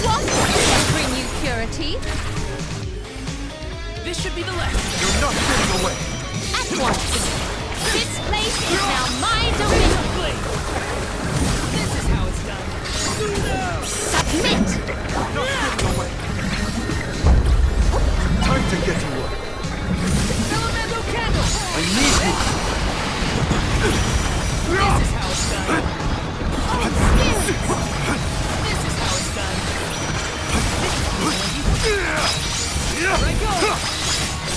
What can bring you purity? This should be the last. You're not getting away! At once. This place is now my domain. This is how it's done. Submit. You're not getting away! Time to get to work! Elemental candle. I need you! This is how it's done. Skills. This is how it's done. Here I go.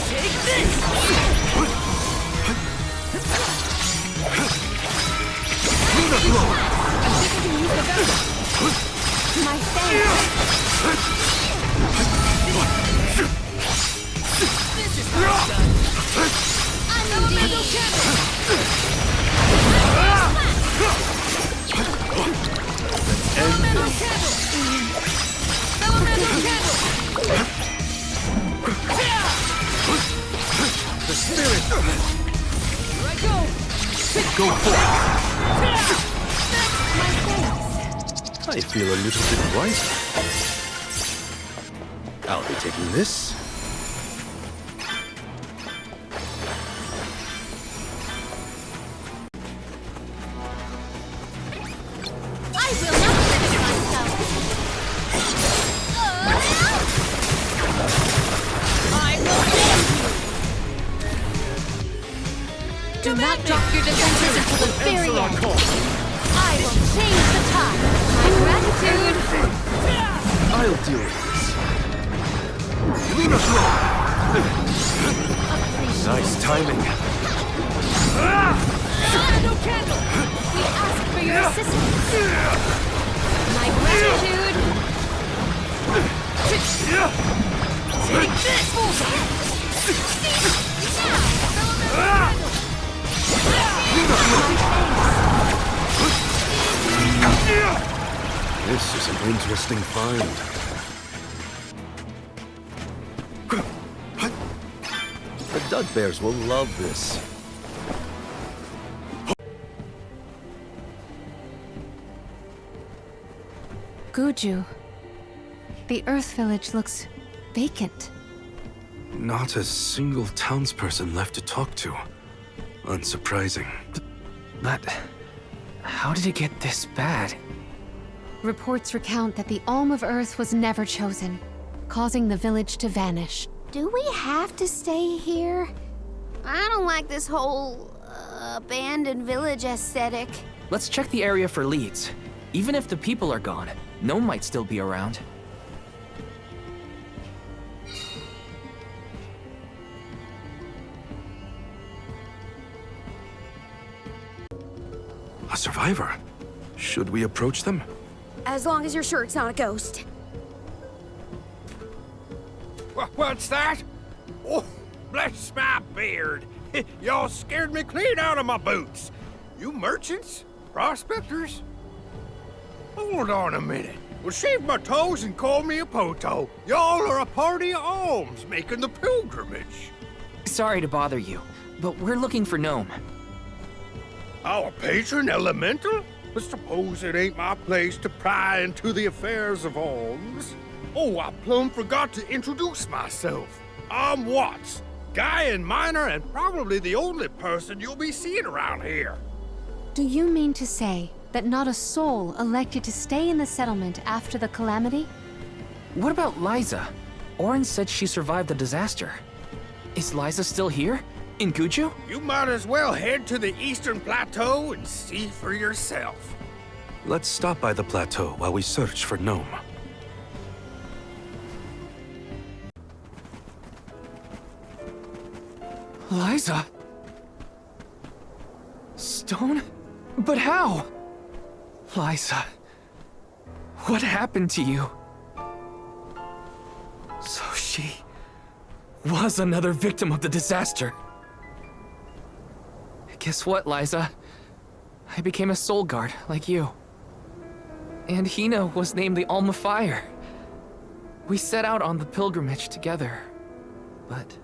Take this. My thanks. This is how it's done. Elemental candle. Elemental candle. Elemental candle. The spirit! Here I go. Go forth! My thanks. I feel a little bit wiser. I'll be taking this. I will not limit myself. I will bend you. Do not drop your defenses until the very Answer our end. call. I will change the tide. My gratitude. I'll deal with this. Luna Flow! Nice timing. Elemental candle. We ask for your assistance. My gratitude. Take this. This is an interesting find. The Dugbears will love this. Guju. The Earth Village looks vacant. Not a single townsperson left to talk to. Unsurprising. But how did it get this bad? Reports recount that the Alm of Earth was never chosen, causing the village to vanish. Do we have to stay here? I don't like this whole abandoned village aesthetic. Let's check the area for leads. Even if the people are gone, Gnome might still be around. A survivor? Should we approach them? As long as you're sure it's not a ghost. What's that? Oh, bless my beard. Y'all scared me clean out of my boots. You merchants? Prospectors? Hold on a minute. Well, shave my toes and call me a poto. Y'all are a party of alms making the pilgrimage. Sorry to bother you, but we're looking for Gnome. Our patron elemental? But suppose it ain't my place to pry into the affairs of alms. Oh, I plumb forgot to introduce myself. I'm Watts, guy and miner, and probably the only person you'll be seeing around here. Do you mean to say that not a soul elected to stay in the settlement after the calamity? What about Liza? Orin said she survived the disaster. Is Liza still here? In Guju? You might as well head to the Eastern Plateau and see for yourself. Let's stop by the plateau while we search for Gnome. Liza? Stone? But how? Liza, what happened to you? So she was another victim of the disaster. Guess what, Liza? I became a soul guard, like you. And Hina was named the Alma Fire. We set out on the pilgrimage together, but...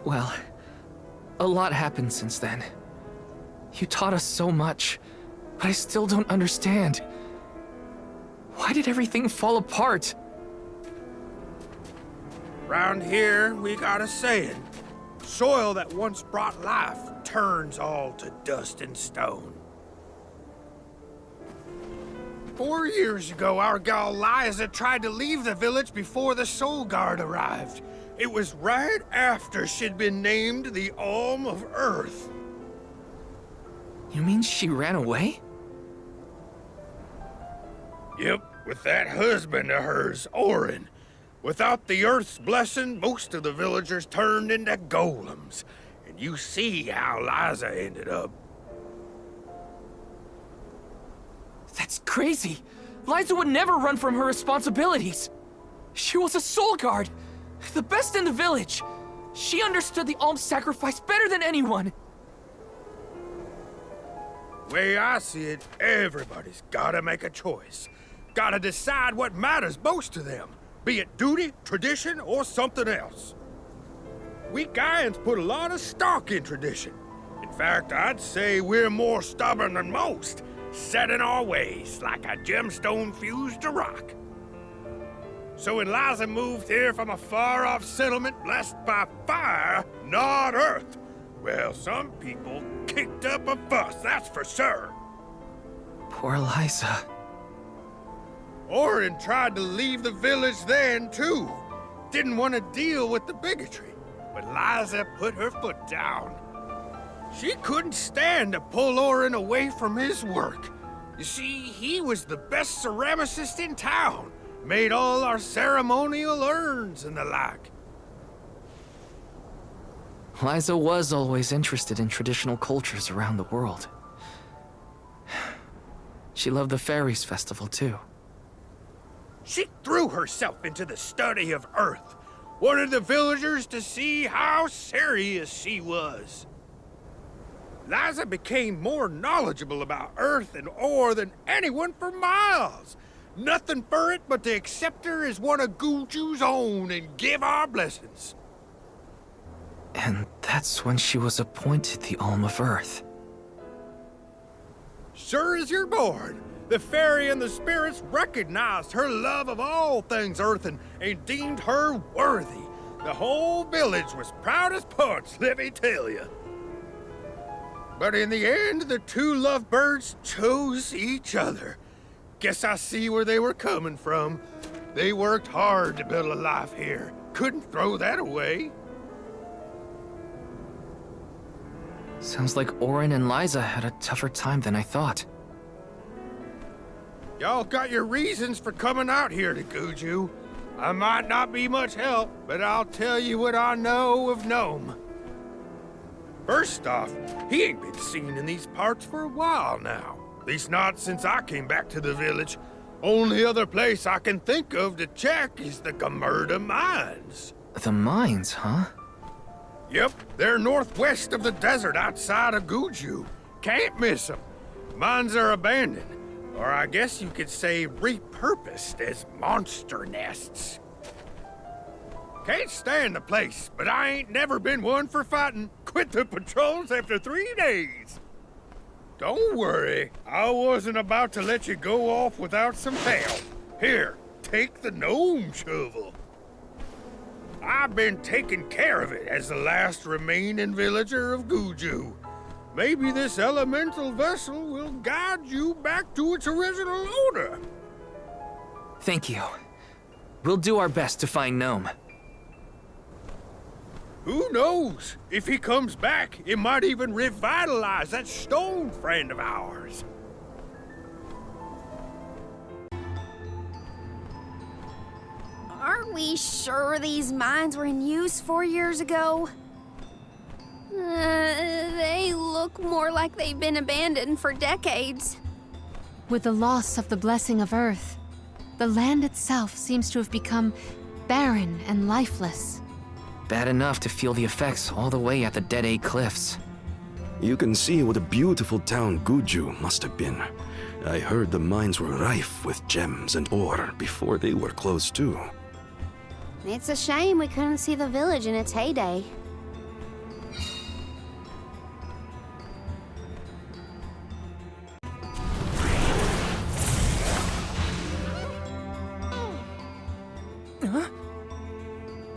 well, a lot happened since then. You taught us so much, but I still don't understand. Why did everything fall apart? Round here, we got a saying. Soil that once brought life turns all to dust and stone. 4 years ago, our gal Liza tried to leave the village before the Soul Guard arrived. It was right after she'd been named the Alm of Earth. You mean she ran away? Yep, with that husband of hers, Orin. Without the Earth's blessing, most of the villagers turned into golems. And you see how Liza ended up. That's crazy. Liza would never run from her responsibilities. She was a soul guard, the best in the village. She understood the alms sacrifice better than anyone. Way I see it, everybody's gotta make a choice. Gotta decide what matters most to them, be it duty, tradition, or something else. We Gaians put a lot of stock in tradition. In fact, I'd say we're more stubborn than most, set in our ways like a gemstone fused to rock. So when Liza moved here from a far-off settlement blessed by fire, not earth, well, some people kicked up a fuss, that's for sure. Poor Liza. Orin tried to leave the village then, too. Didn't want to deal with the bigotry, but Liza put her foot down. She couldn't stand to pull Orin away from his work. You see, he was the best ceramicist in town. Made all our ceremonial urns and the like. Liza was always interested in traditional cultures around the world. She loved the Fairies Festival, too. She threw herself into the study of Earth. Wanted the villagers to see how serious she was. Liza became more knowledgeable about Earth and ore than anyone for miles. Nothing for it but to accept her as one of Guju's own and give our blessings. And that's when she was appointed the Alm of Earth. Sure as you're born, the fairy and the spirits recognized her love of all things Earth and deemed her worthy. The whole village was proud as punch, let me tell you. But in the end, the two lovebirds chose each other. Guess I see where they were coming from. They worked hard to build a life here. Couldn't throw that away. Sounds like Orin and Liza had a tougher time than I thought. Y'all got your reasons for coming out here to Guju. I might not be much help, but I'll tell you what I know of Gnome. First off, he ain't been seen in these parts for a while now. At least not since I came back to the village. Only other place I can think of to check is the Gamerda mines. The mines, huh? Yep, they're northwest of the desert outside of Guju. Can't miss them. Mines are abandoned, or I guess you could say repurposed as monster nests. Can't stand the place, but I ain't never been one for fighting. Quit the patrols after 3 days. Don't worry, I wasn't about to let you go off without some help. Here, take the gnome shovel. I've been taking care of it as the last remaining villager of Guju. Maybe this elemental vessel will guide you back to its original owner. Thank you. We'll do our best to find Gnome. Who knows? If he comes back, it might even revitalize that stone friend of ours. Are we sure these mines were in use 4 years ago? They look more like they've been abandoned for decades. With the loss of the blessing of Earth, the land itself seems to have become barren and lifeless. Bad enough to feel the effects all the way at the Dead Egg Cliffs. You can see what a beautiful town Guju must have been. I heard the mines were rife with gems and ore before they were closed too. It's a shame we couldn't see the village in its heyday.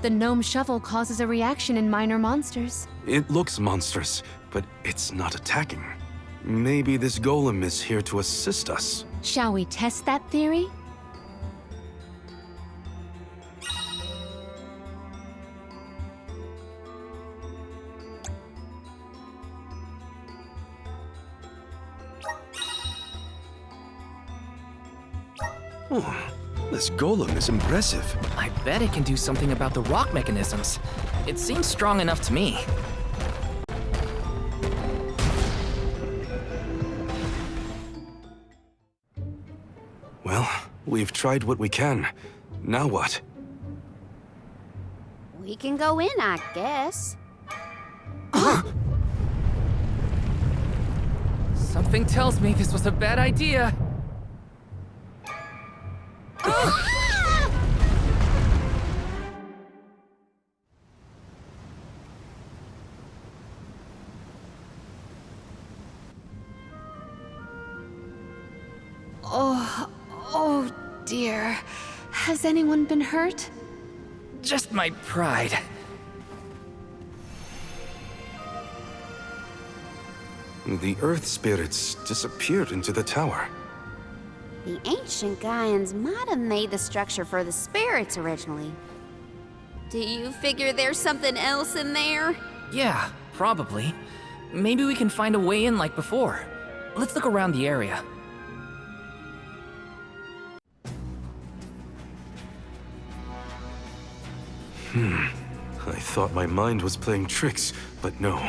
The gnome shovel causes a reaction in minor monsters. It looks monstrous, but it's not attacking. Maybe this golem is here to assist us. Shall we test that theory? Oh, this golem is impressive. I bet it can do something about the rock mechanisms. It seems strong enough to me. Well, we've tried what we can. Now what? We can go in, I guess. Something tells me this was a bad idea. Oh dear. Has anyone been hurt? Just my pride. The earth spirits disappeared into the tower. The ancient Gaians might have made the structure for the spirits originally. Do you figure there's something else in there? Yeah, probably. Maybe we can find a way in like before. Let's look around the area. I thought my mind was playing tricks, but no.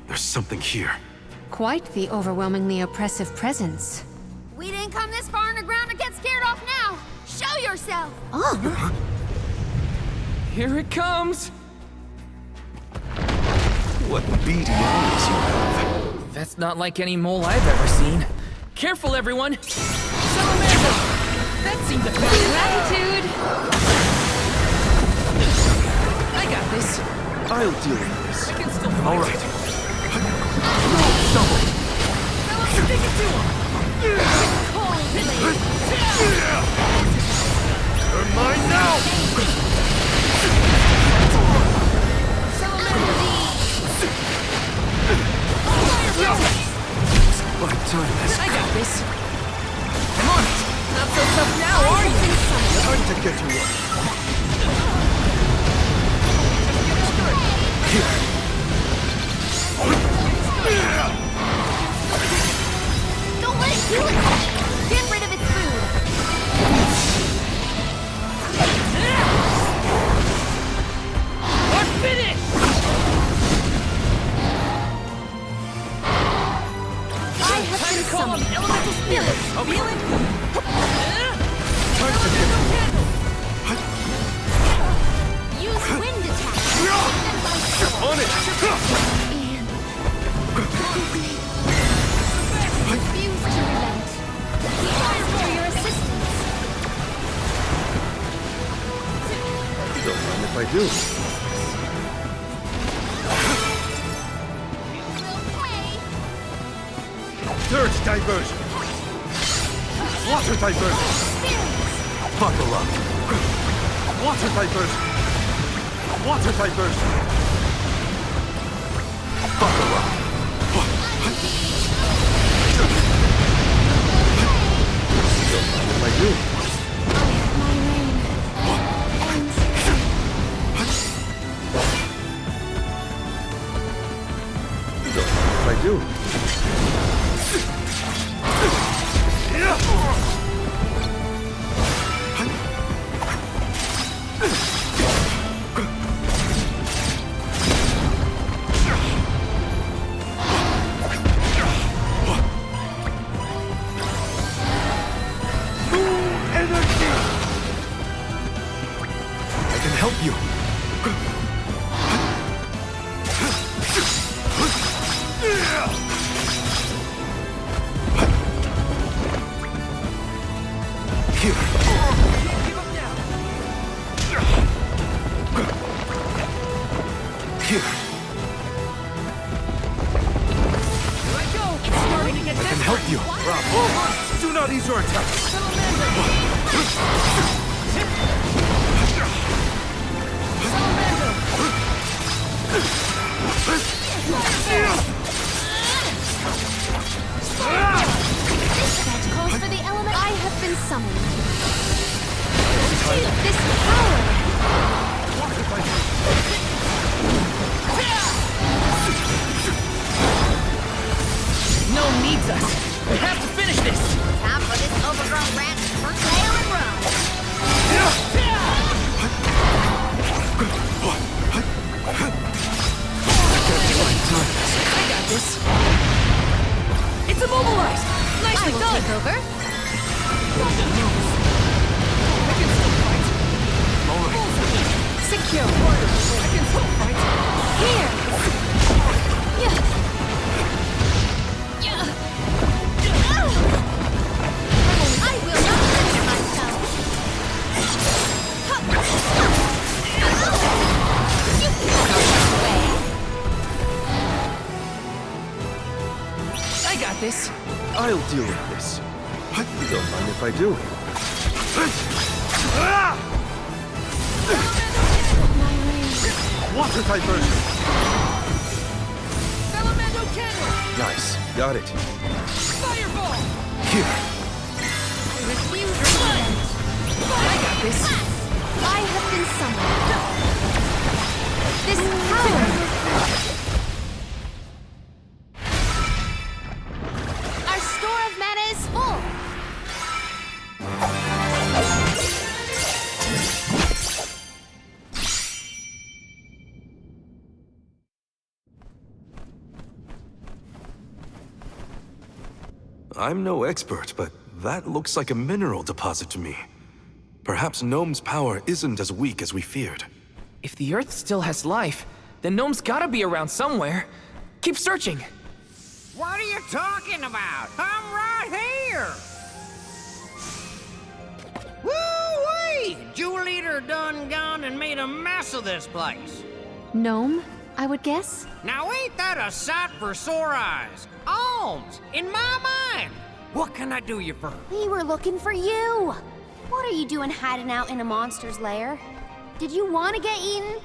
There's something here. Quite the overwhelmingly oppressive presence. We didn't come this far underground to get scared off now! Show yourself! Here it comes! What beady eyes you have. That's not like any mole I've ever seen. Careful, everyone! Salamander! That seemed effective. Attitude! I got this. I'll deal with this. I can still fight. All right. Double. Now let's stick it to him. You're mine now! My time has I got this. Come on. Not so tough now, are you? time to get to work. Don't let it do it! Get rid of its food! We're finished! I have Time been to call on summoned. elemental spirits. Feeling? Time to get Use wind attack. on it. Refuse to relent. Thanks for your assistance. Don't mind if I do. Dirt diversion. Water diversion. Buckle up. Water diversion. Water diversion. Buckle up. Don't mind if I do. Don't mind if I do. I can help you. Here. Here. I can help you. Bravo. Do not ease your attack. I'll deal with this. What? Don't mind if I do. Water diversion. Elemental cannon! Nice. Got it. Fireball! Here. Refuse repent. I got this. I have been summoned. This power. Our store of mana is full. I'm no expert, but that looks like a mineral deposit to me. Perhaps Gnome's power isn't as weak as we feared. If the Earth still has life, then Gnome's gotta be around somewhere. Keep searching. What are you talking about? I'm right here! Woo-wee! Jewel Eater done gone and made a mess of this place. Gnome, I would guess? Now ain't that a sight for sore eyes? Alms, in my mind! What can I do you for? We were looking for you. What are you doing hiding out in a monster's lair? Did you want to get eaten?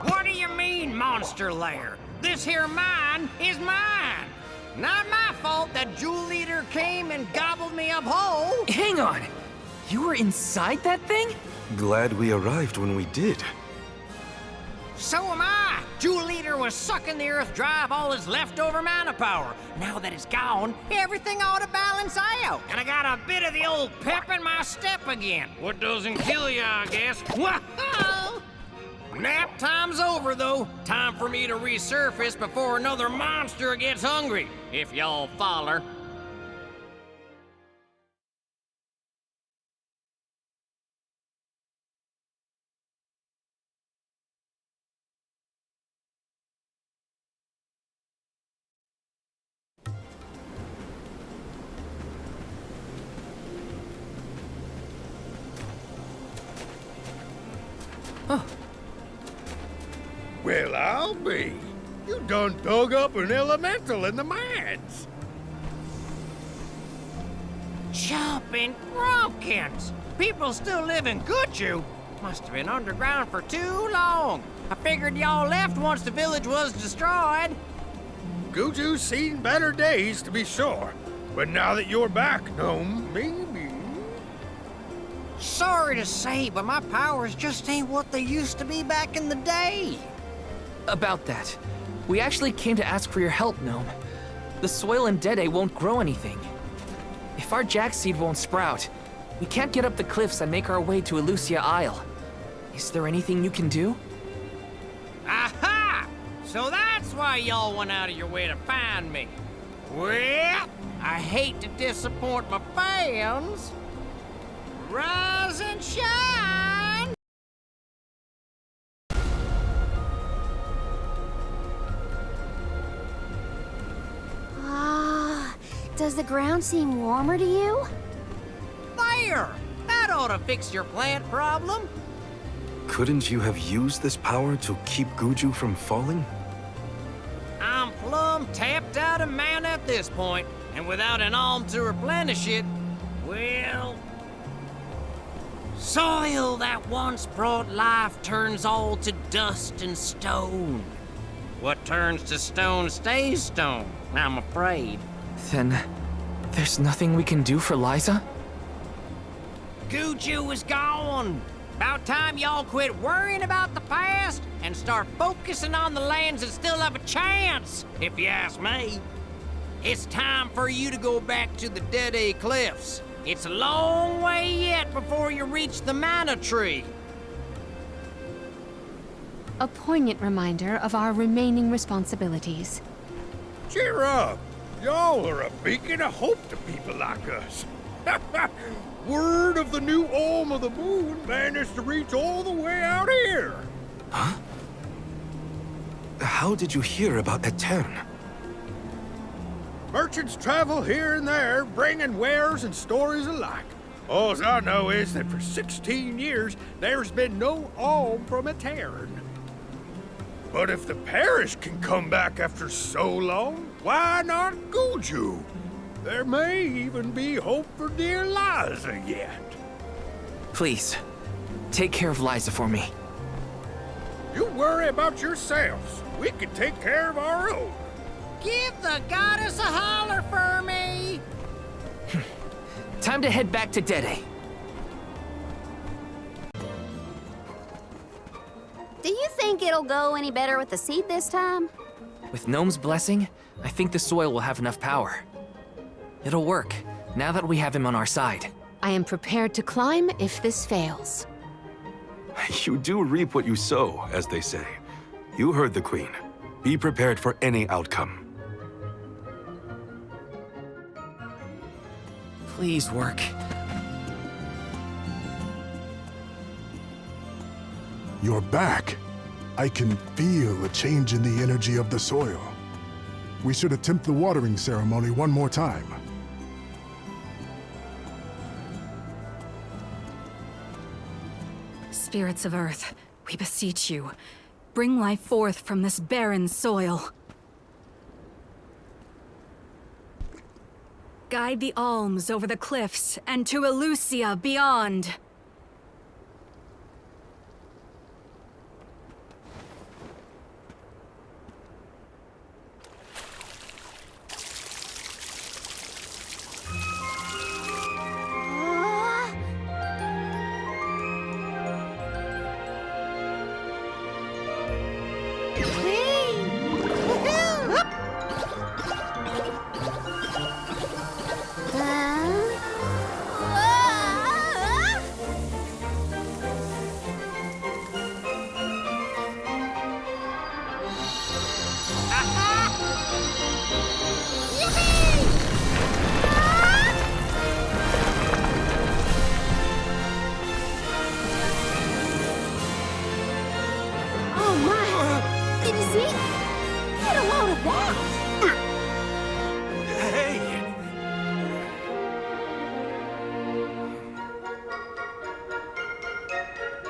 What do you mean, monster lair? This here mine is mine. Not my fault that Jewel Eater came and gobbled me up whole. Hang on. You were inside that thing? Glad we arrived when we did. So am I. Jewel Eater was sucking the earth dry of all its leftover mana power. Now that it's gone, everything ought to balance out. And I got a bit of the old pep in my step again. What doesn't kill you, I guess. Whoa! Nap time's over, though. Time for me to resurface before another monster gets hungry. If y'all follow. Well, I'll be. You done dug up an elemental in the mines. Jumping Grumpkins! People still live in Guju. Must have been underground for too long. I figured y'all left once the village was destroyed. Guju's seen better days, to be sure. But now that you're back, Gnome, maybe... Sorry to say, but my powers just ain't what they used to be back in the day. About that. We actually came to ask for your help, Gnome. The soil in Dede won't grow anything. If our jackseed won't sprout, we can't get up the cliffs and make our way to Elusia Isle. Is there anything you can do? Aha! So that's why y'all went out of your way to find me. Well, I hate to disappoint my fans. Rise and shine! Does the ground seem warmer to you? There! That ought to fix your plant problem. Couldn't you have used this power to keep Guju from falling? I'm plumb tapped out of mana at this point, and without an alm to replenish it, well... Soil that once brought life turns all to dust and stone. What turns to stone stays stone, I'm afraid. Then, there's nothing we can do for Liza? Guju is gone. About time y'all quit worrying about the past and start focusing on the lands that still have a chance, if you ask me. It's time for you to go back to the Dede Cliffs. It's a long way yet before you reach the mana tree. A poignant reminder of our remaining responsibilities. Cheer up. Y'all are a beacon of hope to people like us. Word of the new Alm of the Moon managed to reach all the way out here. Huh? How did you hear about Etern? Merchants travel here and there, bringing wares and stories alike. All I know is that for 16 years, there's been no alm from Etern. But if the parish can come back after so long, why not Guju? There may even be hope for dear Liza yet. Please, take care of Liza for me. You worry about yourselves. We can take care of our own. Give the goddess a holler for me! Time to head back to Dede. Do you think it'll go any better with the seed this time? With Gnome's blessing, I think the soil will have enough power. It'll work, now that we have him on our side. I am prepared to climb if this fails. You do reap what you sow, as they say. You heard the Queen. Be prepared for any outcome. Please work. You're back. I can feel a change in the energy of the soil. We should attempt the watering ceremony one more time. Spirits of Earth, we beseech you, bring life forth from this barren soil. Guide the alms over the cliffs and to Elusia beyond.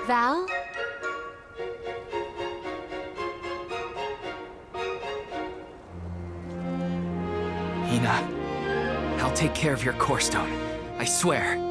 Val? Hina, I'll take care of your core stone. I swear.